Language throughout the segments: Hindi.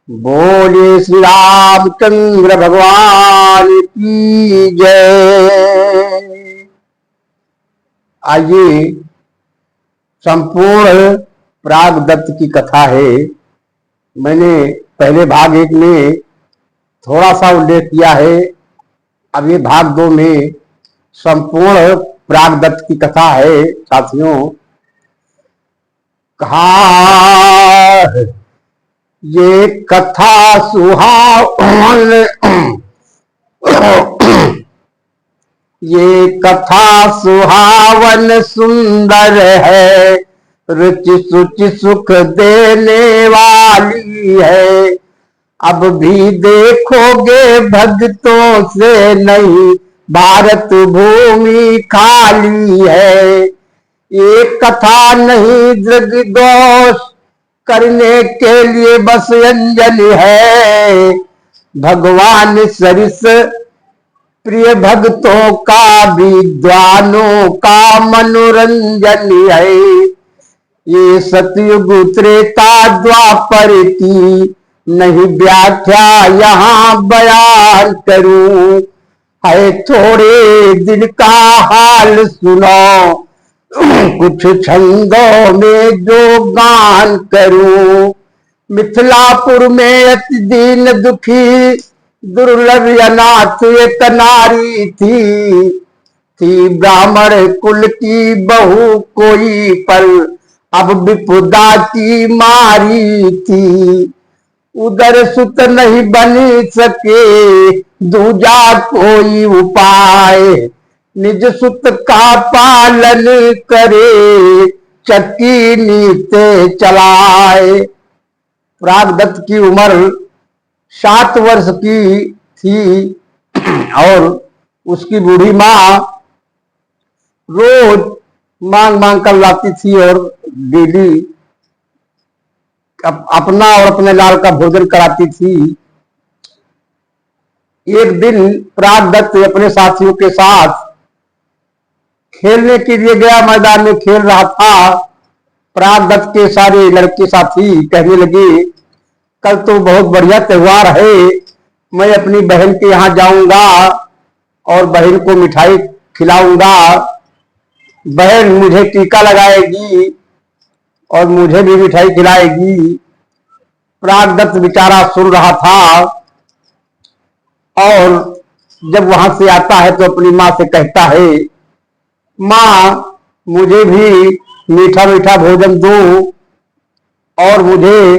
बोलिए श्री रामचंद्र भगवान की जय। आइए, संपूर्ण प्रागदत्त की कथा है। मैंने पहले भाग 1 में थोड़ा सा उल्लेख किया है। अब ये भाग 2 में संपूर्ण प्रागदत्त की कथा है। साथियों, कहा ये कथा सुहावन ये कथा सुहावन सुंदर है, रुचि सुचि सुख देने वाली है। अब भी देखोगे भक्तों से नहीं भारत भूमि खाली है। ये कथा नहीं दृग्दोष करने के लिए बस अंजलि है। भगवान सरिस प्रिय भक्तों का विद्वानों का मनोरंजन है। ये सतयुग त्रेता द्वापर की नहीं व्याख्या यहाँ बयान करूं। है थोड़े दिन का हाल सुनो, कुछ छंदों में जो गान करूं। मिथिलापुर में अति दीन दुखी दुर्लभ अनाथ एक नारी थी ब्राह्मण कुल की बहू कोई, पर अब विपदा की मारी थी। उधर सुत नहीं बन सके दूजा कोई उपाय, निज सुत का पालन करे चक्की नीते चलाए। प्रागदत्त की उम्र 7 वर्ष की थी और उसकी बूढ़ी माँ रोज मांग मांग कर लाती थी और डेली अपना और अपने लाल का भोजन कराती थी। एक दिन प्रागदत्त अपने साथियों के साथ खेलने के लिए गया। मैदान में खेल रहा था। प्रागदत्त के सारे लड़के साथी कहने लगे, कल तो बहुत बढ़िया त्योहार है, मैं अपनी बहन के यहाँ जाऊंगा और बहन को मिठाई खिलाऊंगा। बहन मुझे टीका लगाएगी और मुझे भी मिठाई खिलाएगी। प्रागदत्त बेचारा सुन रहा था और जब वहां से आता है तो अपनी माँ से कहता है, माँ मुझे भी मीठा मीठा भोजन दो और मुझे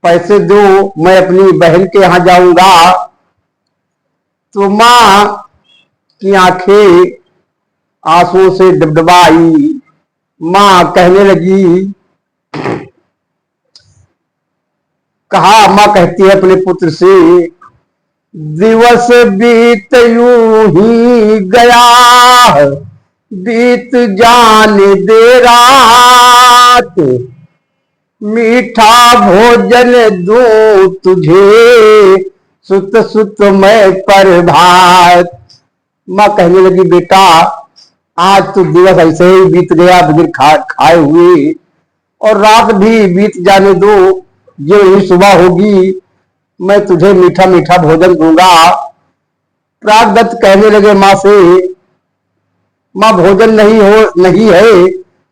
पैसे दो, मैं अपनी बहन के यहाँ जाऊंगा। तो माँ की आंखें आंसुओं से डबडबाई। माँ कहने लगी, कहा, माँ कहती है अपने पुत्र से, दिवस बीत यूं ही गया, बीत जाने दे रात, मीठा भोजन दूं तुझे, सुत सुत मैं प्रभात। माँ कहने लगी, बेटा आज तो दिवस ऐसे ही बीत गया बिना खाए हुए, और रात भी बीत जाने दो, जो ही सुबह होगी मैं तुझे मीठा मीठा भोजन दूंगा। प्रागदत्त कहने लगे माँ से, माँ भोजन नहीं है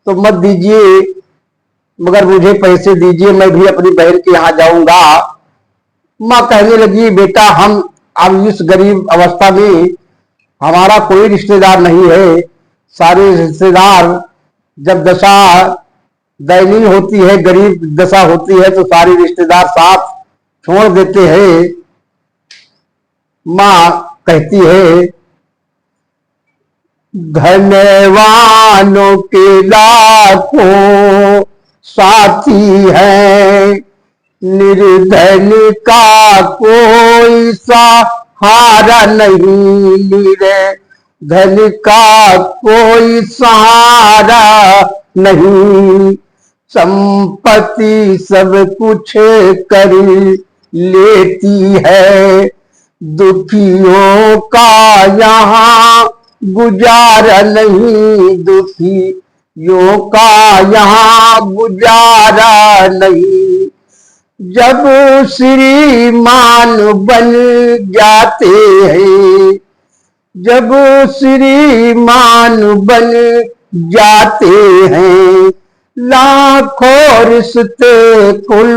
तो मत दीजिए, मगर मुझे पैसे दीजिए, मैं भी अपनी बहन के यहाँ जाऊंगा। माँ कहने लगी, बेटा हम अब इस गरीब अवस्था में हमारा कोई रिश्तेदार नहीं है। सारे रिश्तेदार जब दशा दयनीय होती है, गरीब दशा होती है, तो सारे रिश्तेदार साथ छोड़ देते हैं। माँ कहती है, धनवानों के लाखों साथी है, निर्धन का कोई सहारा नहीं रे, धन का कोई सहारा नहीं, संपत्ति सब कुछ कर लेती है, दुखियों का यहाँ गुजारा नहीं, दुखियों का यहाँ गुजारा नहीं, जब श्रीमान बन जाते हैं, जब श्रीमान बन जाते हैं, लाखों रिश्ते खुल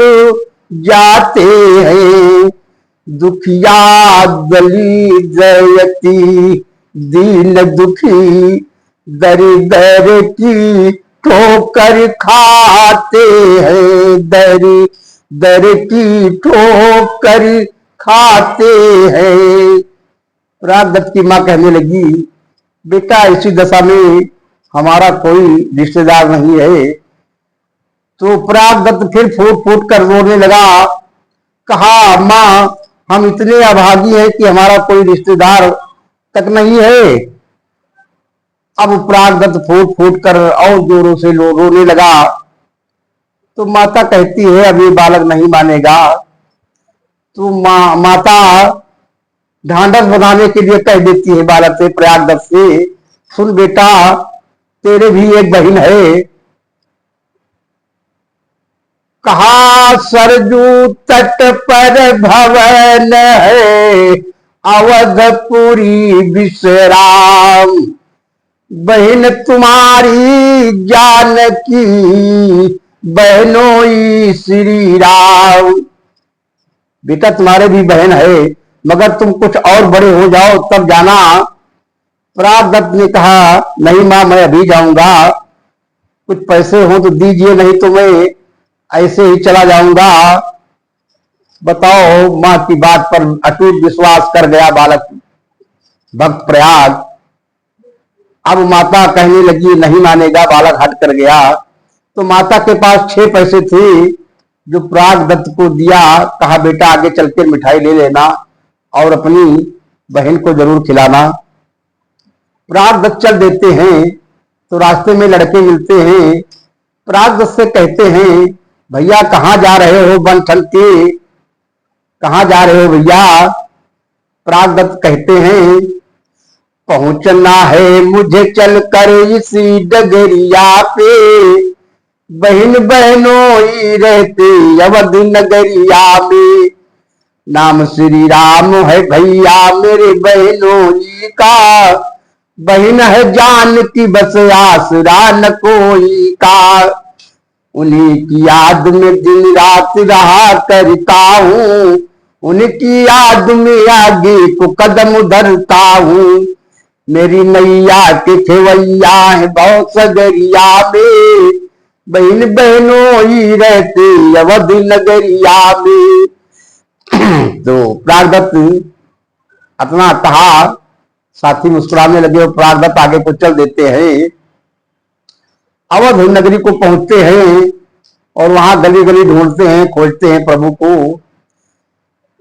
जाते हैं। दुखिया दलित यतीम दीन दुखी दर दर की ठोकर खाते हैं, दर दर की ठोकर खाते हैं। प्रागदत्त की मां कहने लगी, बेटा इसी दशा में हमारा कोई रिश्तेदार नहीं है। तो प्रागदत्त फिर फूट फूट कर रोने लगा। कहा, मां हम इतने अभागी हैं कि हमारा कोई रिश्तेदार तक नहीं है। अब प्रागदत्त फूट फूट कर और जोरों से रोने लगा। तो माता कहती है, अब ये बालक नहीं मानेगा। तो माता ढांढस बनाने के लिए कह देती है बालक से, प्रागदत्त से, सुन बेटा तेरे भी एक बहन है। कहा, सरजू तट पर भवन है, अवधपुरी विश्राम। बहन तुम्हारी जानकी, बहनोई श्री राम। बेटा तुम्हारे भी बहन है, मगर तुम कुछ और बड़े हो जाओ तब जाना। प्रागदत्त ने कहा, नहीं मां मैं अभी जाऊंगा, कुछ पैसे हो तो दीजिए, नहीं तो मैं ऐसे ही चला जाऊंगा। बताओ, मां की बात पर अटूट विश्वास कर गया बालक भक्त प्रयाग। अब माता कहने लगी, नहीं मानेगा, बालक हट कर गया। तो माता के पास 6 पैसे थे जो प्रागदत्त को दिया। कहा, बेटा आगे चल के मिठाई ले लेना और अपनी बहन को जरूर खिलाना। प्रागदत्त चल देते हैं तो रास्ते में लड़के मिलते हैं। प्रागदत्त से कहते हैं, भैया कहाँ जा रहे हो बन ठन के, कहाँ जा रहे हो भैया। प्रागदत्त कहते हैं, पहुंचना है मुझे चलकर इसी डगरिया पे, बहन बहनों ही रहते अवध नगरिया में। नाम श्री राम है भैया मेरे बहनों ही का, बहन है जान की बस आसरा न कोई का। उन्हीं की याद में दिन रात रहा करता हूँ, उनकी याद में आगे को कदम धरता हूँ। मेरी मैया के खेवैया है बहुत सगरिया में, बहन बहनों ही रहते अवध नगरिया में। तो प्रागदत्त अपना कहा, साथी मुस्कुराने लगे और प्रागदत्त आगे को चल देते हैं। अवध नगरी को पहुंचते हैं और वहां गली गली ढूंढते हैं, खोजते हैं प्रभु को।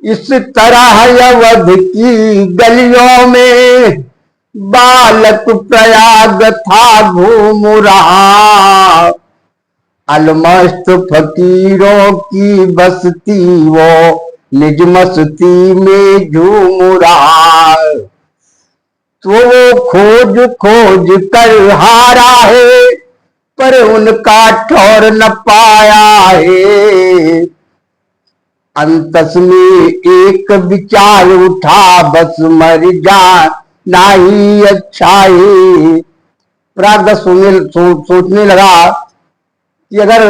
इस तरह अवध की गलियों में बालक प्रयाग था घूम रहा, अलमस्त फकीरों की बस्ती वो निज मस्ती में झूम रहा। तो वो खोज खोज कर हारा है, पर उनका ठौर न पाया है। अंतस में एक विचार उठा, बस मर जाना ही अच्छा है। प्रागदत्त सोचने लगा कि अगर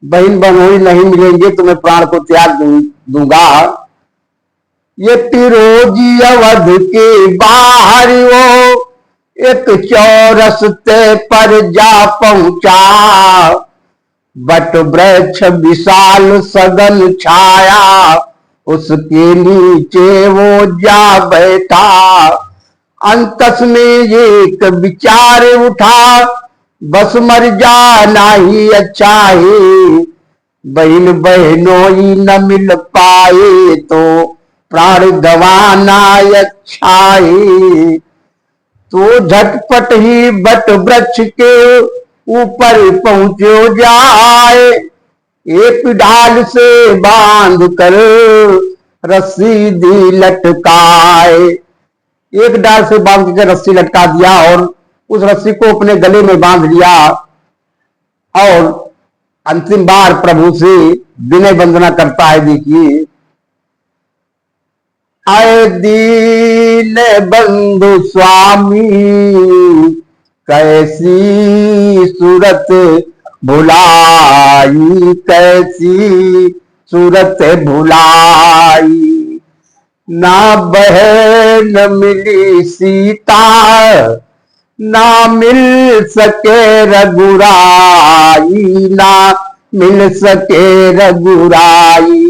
बहन बनोई नहीं मिलेंगे तो मैं प्राण को त्याग दूंगा। ये पिरोजी अवध के बाहर वो एक चौरस्ते पर जा पहुंचा, बट वृक्ष विशाल सघन छाया, उसके नीचे वो जा बैठा। अंतस में एक विचार उठा, बस मर जाना ही अच्छा है। बहन बहनों ही न मिल पाए तो प्राण गवाना अच्छा है। तो झटपट ही बट वृक्ष के ऊपर पहुंचो जाए, एक डाल से बांध कर रस्सी दी लटकाए। एक डाल से बांध कर रस्सी लटका दिया और उस रस्सी को अपने गले में बांध लिया और अंतिम बार प्रभु से विनय वंदना करता है। देखिए, आए दीन बंधु स्वामी कैसी सूरत भुलाई, कैसी सूरत भुलाई। ना बहन मिली सीता, ना मिल सके रघुराई, ना मिल सके रघुराई।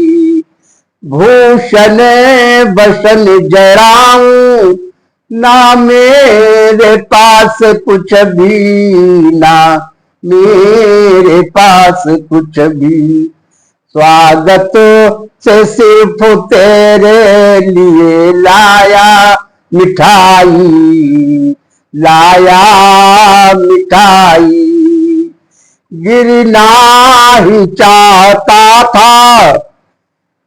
भूषण बसन जराऊं, ना मेरे पास कुछ भी, ना मेरे पास कुछ भी। स्वागत से सिर्फ तेरे लिए लाया मिठाई, लाया मिठाई। गिरना ही चाहता था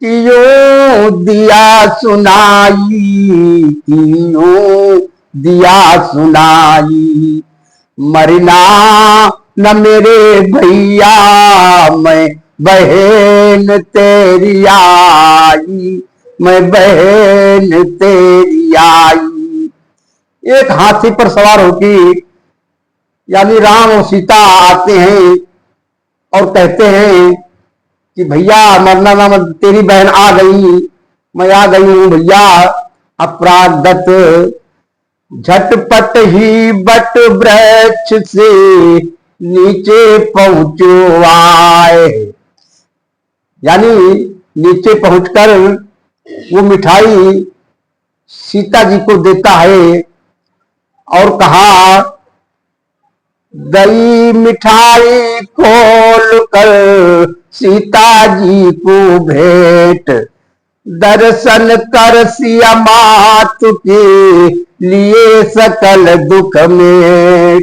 कि यूं दिया सुनाई, कि यूं दिया सुनाई। मरना न मेरे भैया, मैं बहन तेरी आई, मैं बहन तेरी आई। एक हाथी पर सवार होकर यानी राम और सीता आते हैं और कहते हैं कि भैया मरना ना मत, तेरी बहन आ गई, मैं आ गई हूं भैया। अपरागत झटपट ही बट वृक्ष से नीचे पहुंचो आए, यानी नीचे पहुंचकर वो मिठाई सीता जी को देता है और कहा, दही मिठाई खोल कर सीता जी को भेंट, दर्शन कर सिया मात के लिए सकल दुख में।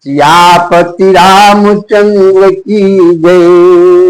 सियापति रामचंद्र की जय।